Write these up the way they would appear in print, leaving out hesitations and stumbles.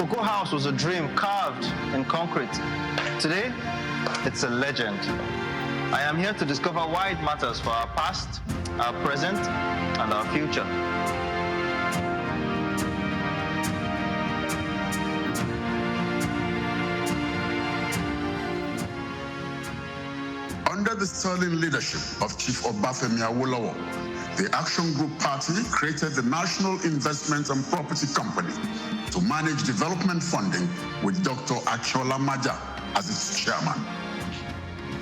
Cocoa House was a dream carved in concrete. Today, it's a legend. I am here to discover why it matters for our past, our present, and our future. Under the sterling leadership of Chief Obafemi Awolowo, the Action Group Party created the National Investment and Property Company to manage development funding with Dr. Achola Maja as its chairman.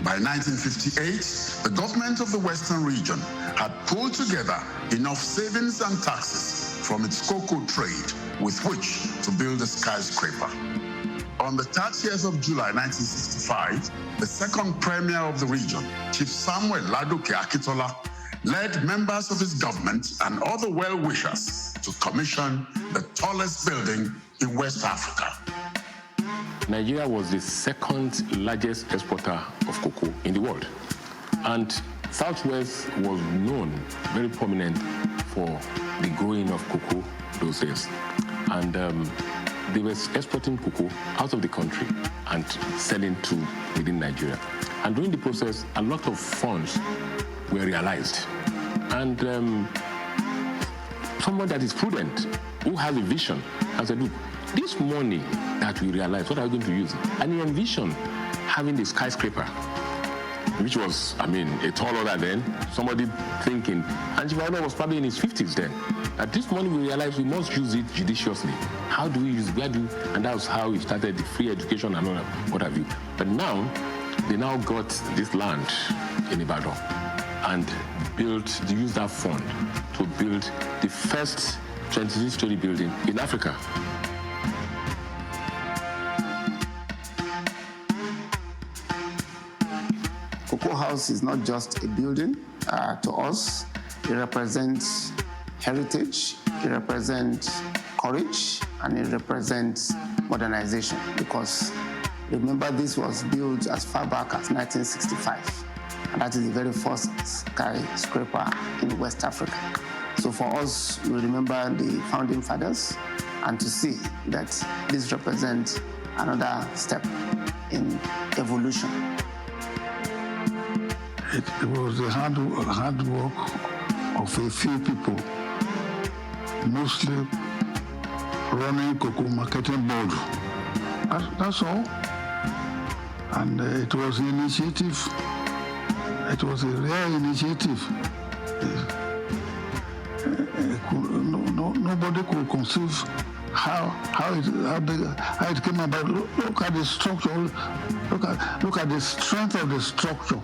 By 1958, the government of the Western region had pulled together enough savings and taxes from its cocoa trade with which to build a skyscraper. On the 30th of July 1965, the second premier of the region, Chief Samuel Ladoke Akitola, led members of his government and other well-wishers to commission the tallest building in West Africa. Nigeria was the second largest exporter of cocoa in the world. And Southwest was known, very prominent for the growing of cocoa those days. And they were exporting cocoa out of the country and selling to within Nigeria. And during the process, a lot of funds were realized. And someone that is prudent, who has a vision, has said, look, this money that we realize, what are we going to use? And he envisioned having the skyscraper, which was, a tall order then, somebody thinking, and Chief Awolowo was probably in his 50s then. At this money we realized we must use it judiciously. How do we use it? And that was how we started the free education and all that, what have you. But now, they now got this land in Ibadan and used that fund to build the first 23-story building in Africa. Cocoa House is not just a building to us. It represents heritage, it represents courage, and it represents modernization. Because remember, this was built as far back as 1965. And that is the very first skyscraper in West Africa. So for us, we remember the founding fathers and to see that this represents another step in evolution. It was the hard work of a few people, mostly running cocoa marketing board. That's all. And it was an initiative. It was a rare initiative. Nobody could conceive how it came about. Look at the structure. Look at the strength of the structure.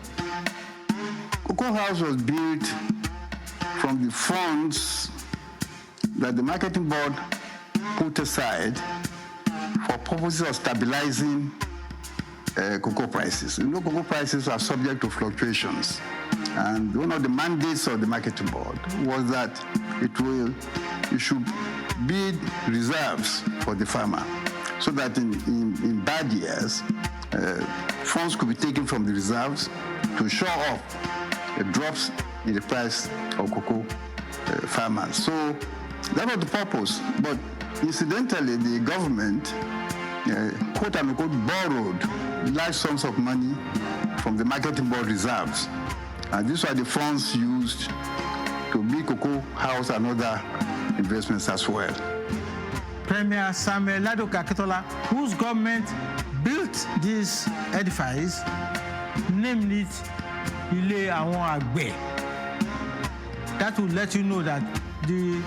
Cocoa House was built from the funds that the marketing board put aside for purposes of stabilizing cocoa prices. You know, cocoa prices are subject to fluctuations. And one of the mandates of the marketing board was that it should build reserves for the farmer so that in bad years, funds could be taken from the reserves to show off drops in the price of cocoa farmers. So that was the purpose. But incidentally, the government, quote unquote, borrowed large sums of money from the marketing board reserves. And these were the funds used to build Cocoa House and other investments as well. Premier Samuel Ladoke Akitola, whose government built this edifice, named it Ile Awon Agbe. That will let you know that the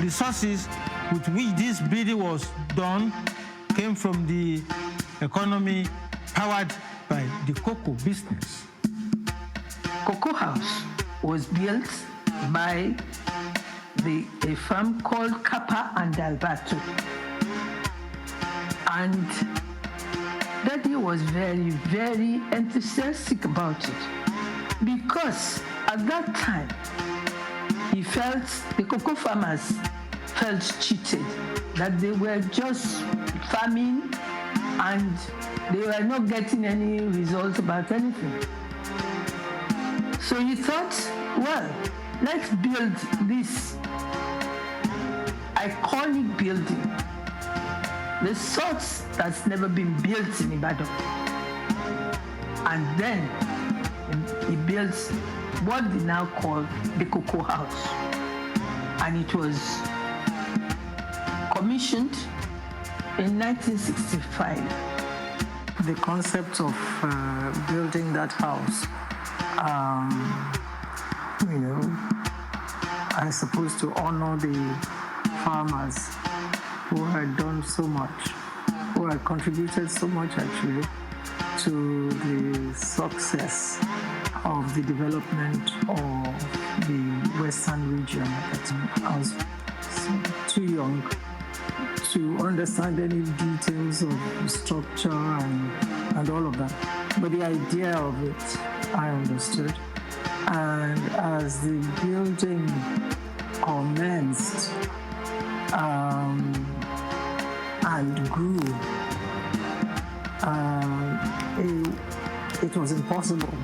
resources with which this building was done came from the economy powered by the cocoa business. Cocoa House was built by a firm called Kappa and Alberto. And Daddy was very, very enthusiastic about it because at that time he felt the cocoa farmers felt cheated, that they were just farming and they were not getting any results about anything. So he thought, well, let's build this iconic building the sort that's never been built in Ibadan. And then he built what they now call the Cocoa House. And it was commissioned in 1965. The concept of building that house, I suppose to honor the farmers who had done so much, who had contributed so much actually to the success of the development of the Western region at that time. I was too young to understand any details of structure and all of that. But the idea of it, I understood. And as the building commenced and grew, it was impossible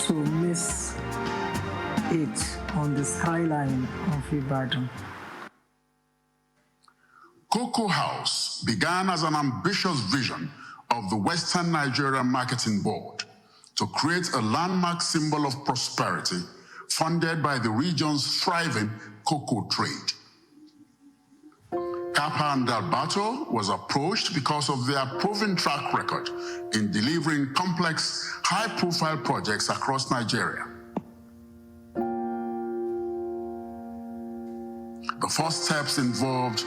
to miss it on the skyline of Ibadan. Cocoa House began as an ambitious vision of the Western Nigeria Marketing Board to create a landmark symbol of prosperity funded by the region's thriving cocoa trade. Kappa and Alberto was approached because of their proven track record in delivering complex, high-profile projects across Nigeria. The first steps involved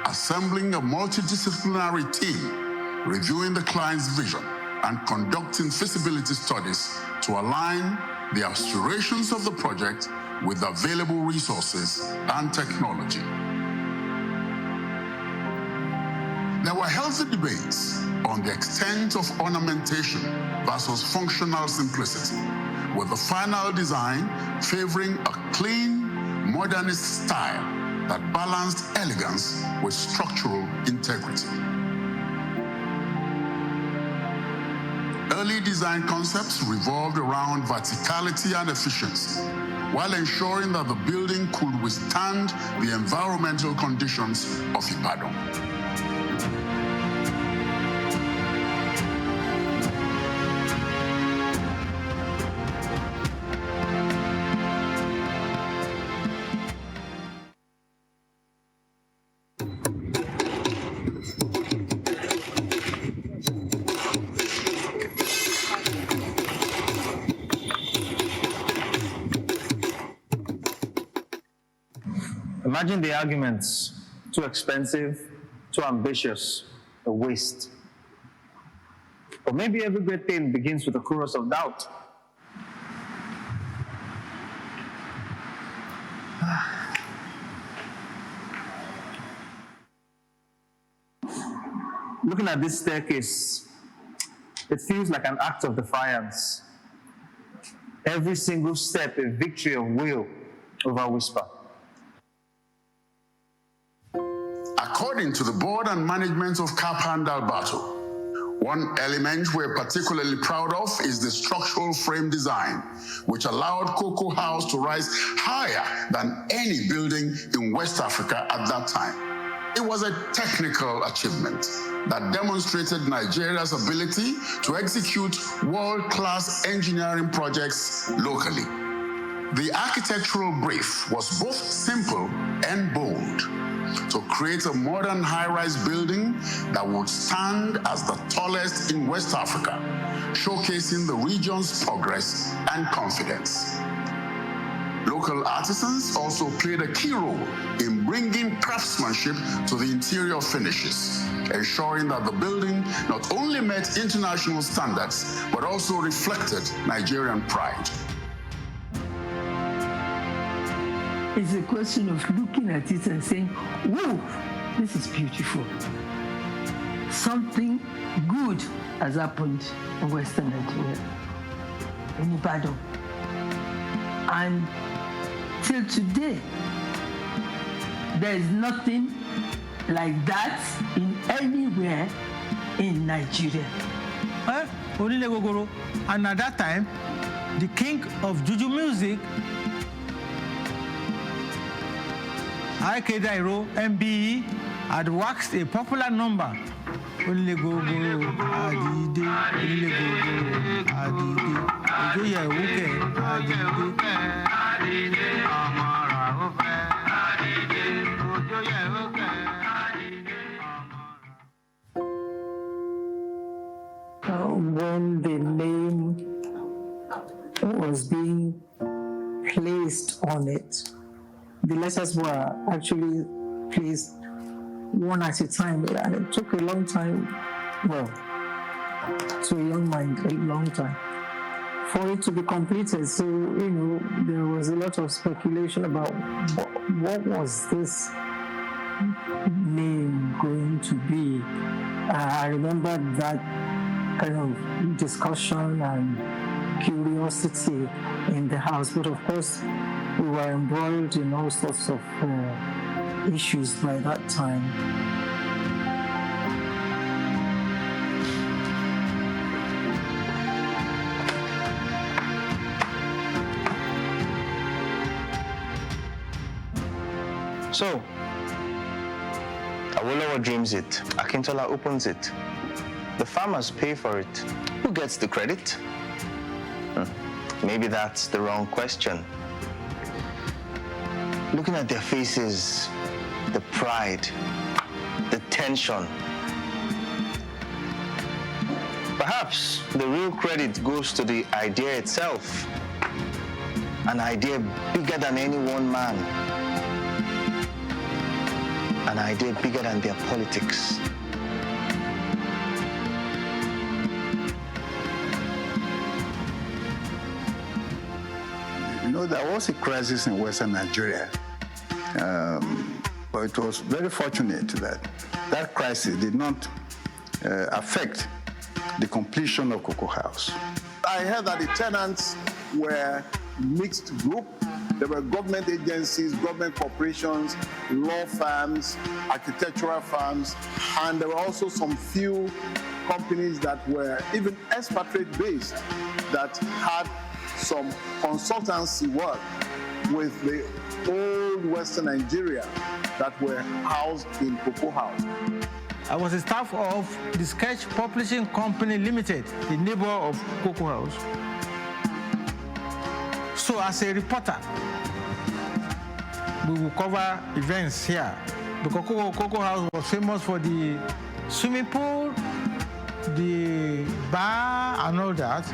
assembling a multidisciplinary team, reviewing the client's vision, and conducting feasibility studies to align the aspirations of the project with available resources and technology. There were healthy debates on the extent of ornamentation versus functional simplicity, with the final design favoring a clean, modernist style that balanced elegance with structural integrity. Early design concepts revolved around verticality and efficiency, while ensuring that the building could withstand the environmental conditions of Ibadan. Imagine the arguments: too expensive, too ambitious, a waste. Or maybe every great thing begins with a chorus of doubt. Looking at this staircase, it feels like an act of defiance. Every single step a victory of will over whisper. According to the board and management of Kappa and Alberto, one element we're particularly proud of is the structural frame design, which allowed Cocoa House to rise higher than any building in West Africa at that time. It was a technical achievement that demonstrated Nigeria's ability to execute world-class engineering projects locally. The architectural brief was both simple and bold, to create a modern high-rise building that would stand as the tallest in West Africa, showcasing the region's progress and confidence. Local artisans also played a key role in bringing craftsmanship to the interior finishes, ensuring that the building not only met international standards, but also reflected Nigerian pride. It's a question of looking at it and saying, whoa, this is beautiful. Something good has happened in Western Nigeria, in Ibadan. And till today, there is nothing like that in anywhere in Nigeria. And at that time, the king of Juju music, Ike Dairo, MBE, had waxed a popular number. Onile gogoro adide, onile gogoro adide, ojo ye wuke adide. Adide amara ofe, adide ojo ye wuke adide amara. When the name was being placed on it, the letters were actually placed one at a time, and it took a long time, well, to a young mind, a long time, for it to be completed. So, there was a lot of speculation about what was this name going to be. I remember that kind of discussion and curiosity in the house, but of course, we were embroiled in all sorts of issues by that time. So, Awolowo dreams it, Akintola opens it. The farmers pay for it. Who gets the credit? Maybe that's the wrong question. Looking at their faces, the pride, the tension. Perhaps the real credit goes to the idea itself. An idea bigger than any one man. An idea bigger than their politics. There was a crisis in Western Nigeria, but it was very fortunate that that crisis did not affect the completion of Cocoa House. I heard that the tenants were mixed group. There were government agencies, government corporations, law firms, architectural firms, and there were also some few companies that were even expatriate-based that had some consultancy work with the old Western Nigeria that were housed in Cocoa House. I was a staff of the Sketch Publishing Company Limited, a neighbor of Cocoa House. So as a reporter, we will cover events here. Because Cocoa House was famous for the swimming pool, the bar, and all that.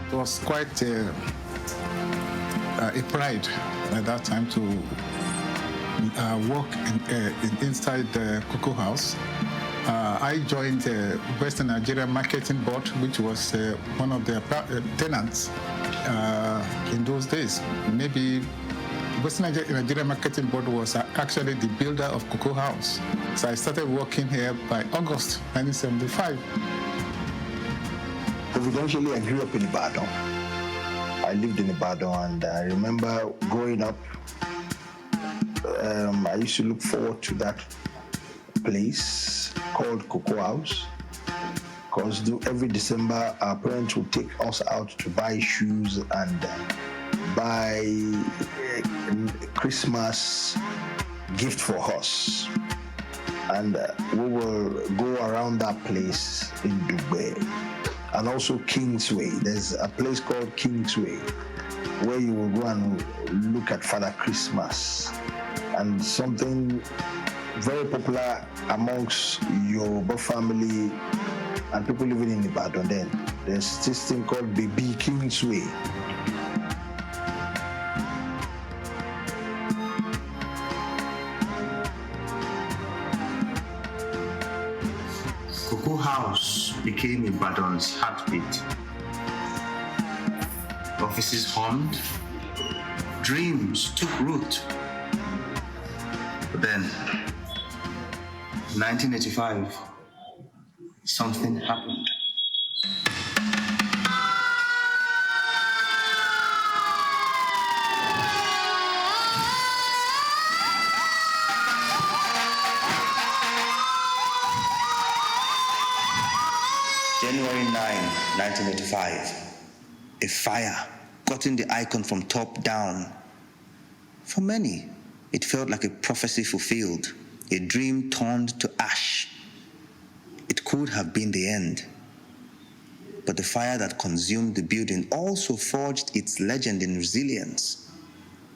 It was quite a pride at that time to work inside the Cocoa House. I joined the Western Nigeria Marketing Board, which was one of the tenants in those days. Maybe Western Nigeria Marketing Board was actually the builder of Cocoa House. So I started working here by August 1975. Eventually, I grew up in Ibadan. I lived in Ibadan, and I remember growing up, I used to look forward to that place called Cocoa House, because every December our parents would take us out to buy shoes and buy Christmas gift for us, and we will go around that place in Dubai. And also Kingsway. There's a place called Kingsway where you will go and look at Father Christmas. And something very popular amongst Yoruba family and people living in Ibadan then. There's this thing called Baby Kingsway. Cocoa House became Ibadan's heartbeat. Offices hummed, dreams took root. But then, in 1985, something happened. January 9, 1985, a fire, cutting the icon from top down. For many, it felt like a prophecy fulfilled, a dream turned to ash. It could have been the end. But the fire that consumed the building also forged its legend in resilience.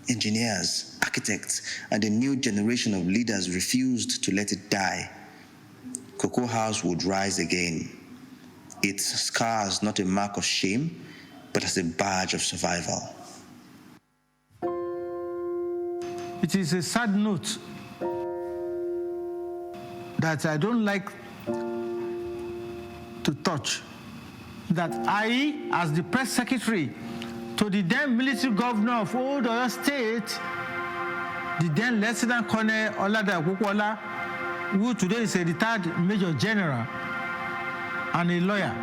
Engineers, architects, and a new generation of leaders refused to let it die. Cocoa House would rise again. Its scars not a mark of shame, but as a badge of survival. It is a sad note that I don't like to touch, that I, as the press secretary to the then military governor of Old Oyo State, the then Lieutenant Colonel Olada Okukwala, who today is a retired Major General and a lawyer,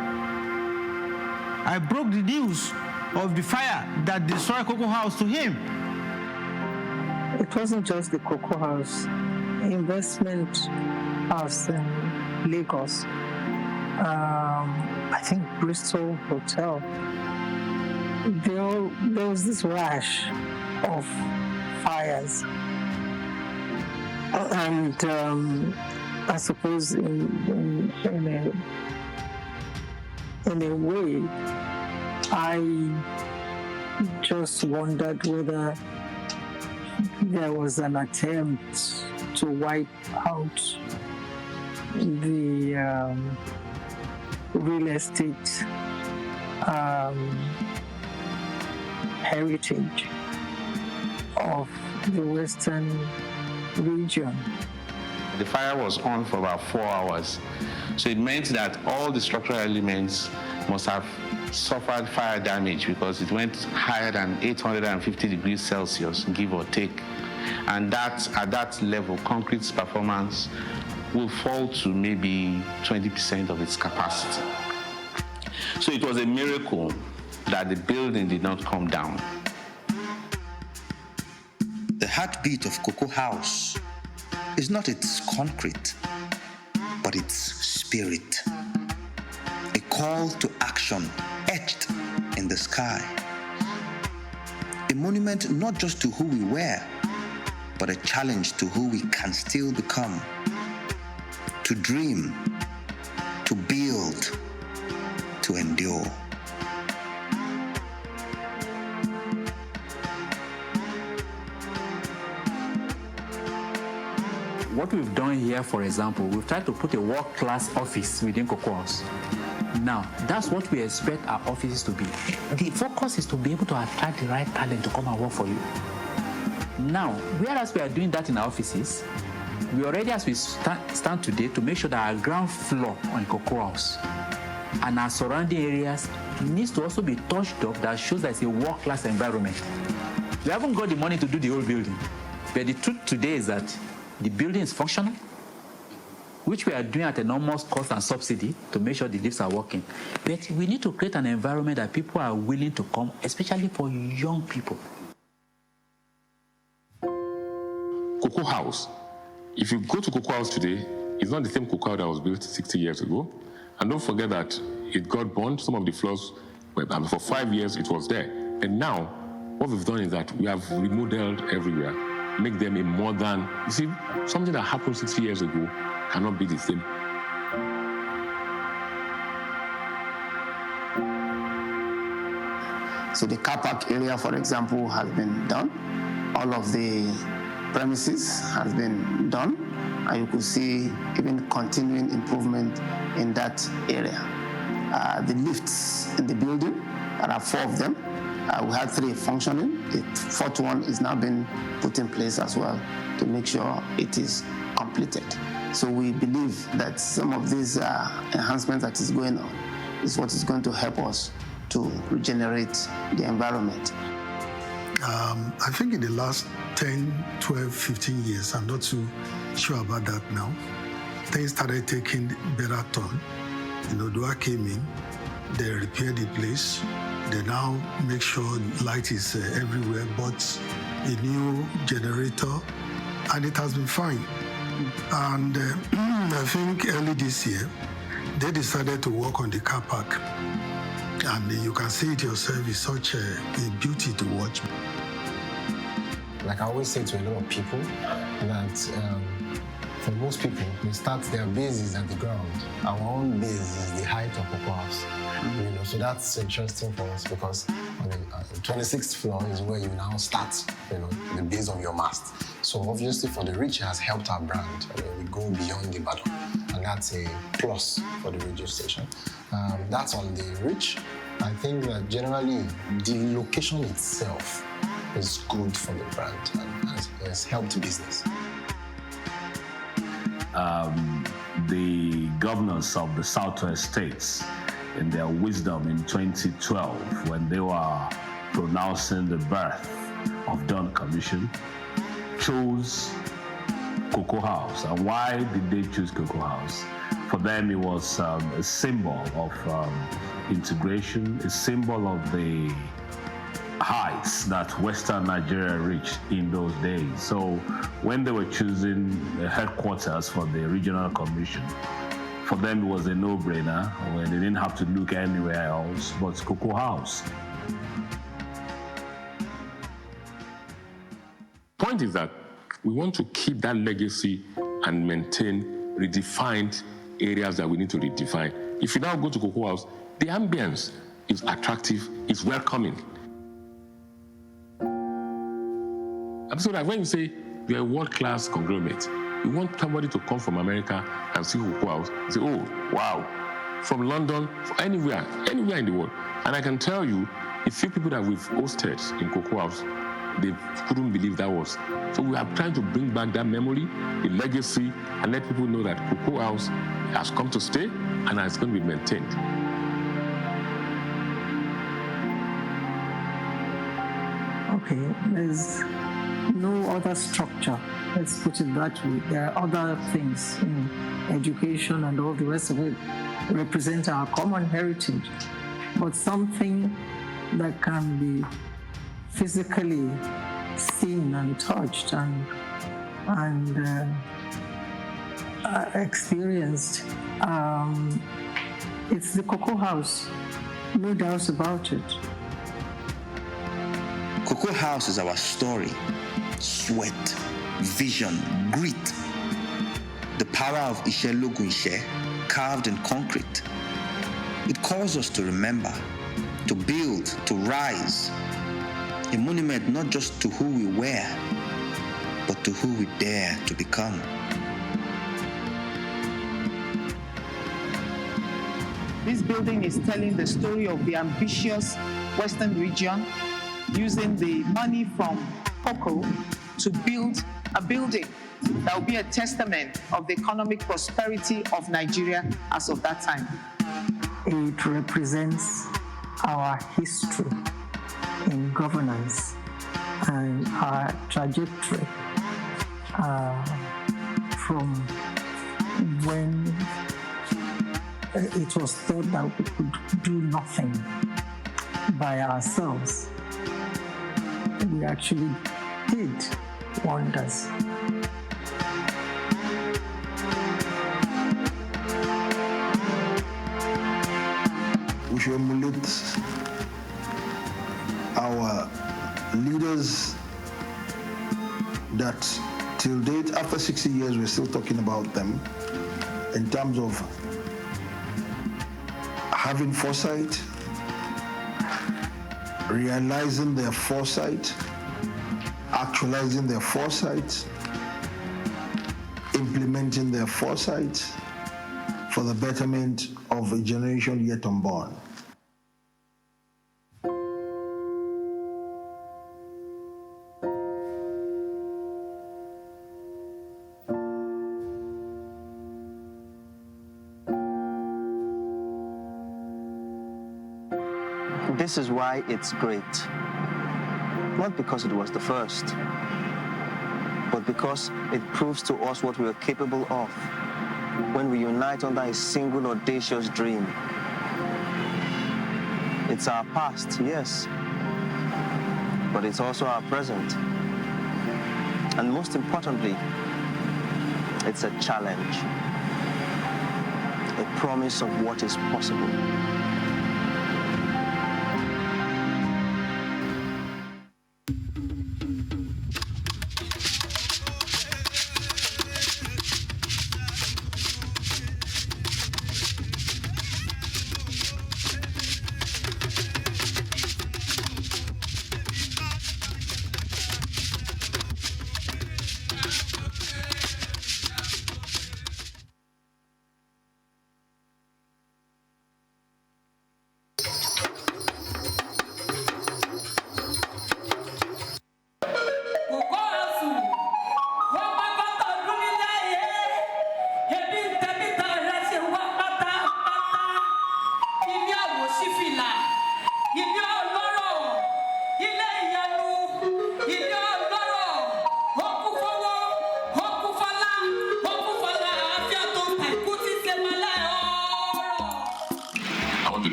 I broke the news of the fire that destroyed Cocoa House to him. It wasn't just the Cocoa House, investment house in Lagos. I think Bristol Hotel. There was this rash of fires. And I suppose in a way, I just wondered whether there was an attempt to wipe out the real estate heritage of the Western region. The fire was on for about 4 hours. So it meant that all the structural elements must have suffered fire damage because it went higher than 850 degrees Celsius, give or take. And that, at that level, concrete's performance will fall to maybe 20% of its capacity. So it was a miracle that the building did not come down. The heartbeat of Cocoa House is not its concrete, but its spirit. A call to action etched in the sky. A monument not just to who we were, but a challenge to who we can still become. To dream, to build, to endure. What we've done here, for example, we've tried to put a world-class office within Cocoa House. Now, that's what we expect our offices to be. The focus is to be able to attract the right talent to come and work for you. Now, whereas we are doing that in our offices, we already, as we stand today, to make sure that our ground floor on Cocoa House and our surrounding areas needs to also be touched up that shows that it's a world-class environment. We haven't got the money to do the whole building, but the truth today is that the building is functional, which we are doing at enormous cost and subsidy to make sure the lifts are working. But we need to create an environment that people are willing to come, especially for young people. Cocoa House. If you go to Cocoa House today, it's not the same Cocoa House that was built 60 years ago. And don't forget that it got burned. Some of the floors, for 5 years, it was there. And now, what we've done is that we have remodeled everywhere, make them a modern. You see, something that happened 60 years ago cannot be the same. So the car park area, for example, has been done. All of the premises has been done, and you could see even continuing improvement in that area. The lifts in the building, there are 4 of them. We had 3 functioning. The 4th one is now being put in place as well to make sure it is completed. So we believe that some of these enhancements that is going on is what is going to help us to regenerate the environment. I think in the last 10, 12, 15 years, I'm not too sure about that now, things started taking better turn. Dua came in, they repaired the place, they now make sure light is everywhere, bought a new generator, and it has been fine. And I think early this year, they decided to work on the car park. And you can see it yourself, it's such a beauty to watch. Like I always say to a lot of people, that for most people, they start their base is at the ground. Our own base is the height of Cocoa House. You know, so that's interesting for us because on the 26th floor is where you now start, you know, the base of your mast. So obviously for the reach, it has helped our brand. I mean, we go beyond Ibadan, and that's a plus for the radio station. That's on the reach. I think that generally the location itself is good for the brand and has helped business. The governors of the Southwest states, in their wisdom in 2012, when they were pronouncing the birth of Dawn Commission, chose Cocoa House. And why did they choose Cocoa House? For them, it was a symbol of integration, a symbol of the heights that Western Nigeria reached in those days. So when they were choosing the headquarters for the regional commission, for them it was a no-brainer when they didn't have to look anywhere else but Cocoa House. Point is that we want to keep that legacy and maintain redefined areas that we need to redefine. If you now go to Cocoa House, the ambience is attractive, it's welcoming. And so that when you say you're a world-class conglomerate, you want somebody to come from America and see Cocoa House and say, oh, wow, from London, from anywhere in the world. And I can tell you, the few people that we've hosted in Cocoa House, they couldn't believe that was. So we are trying to bring back that memory, the legacy, and let people know that Cocoa House has come to stay and it's going to be maintained. Okay, there's no other structure, let's put it that way. There are other things in education and all the rest of it represent our common heritage, but something that can be physically seen and touched and experienced. It's the Cocoa House, no doubts about it. Cocoa House is our story, sweat, vision, grit. The power of Ishe carved in concrete. It calls us to remember, to build, to rise. A monument not just to who we were, but to who we dare to become. This building is telling the story of the ambitious Western region using the money from cocoa to build a building that will be a testament of the economic prosperity of Nigeria as of that time. It represents our history in governance and our trajectory from when it was thought that we could do nothing by ourselves. We actually did wonders. We should emulate our leaders that till date, after 60 years, we're still talking about them in terms of having foresight, realizing their foresight, actualizing their foresight, implementing their foresight for the betterment of a generation yet unborn. This is why it's great. Not because it was the first, but because it proves to us what we are capable of when we unite under a single audacious dream. It's our past, yes, but it's also our present. And most importantly, it's a challenge, a promise of what is possible.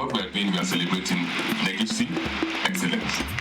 what we are doing, we are celebrating legacy, excellence.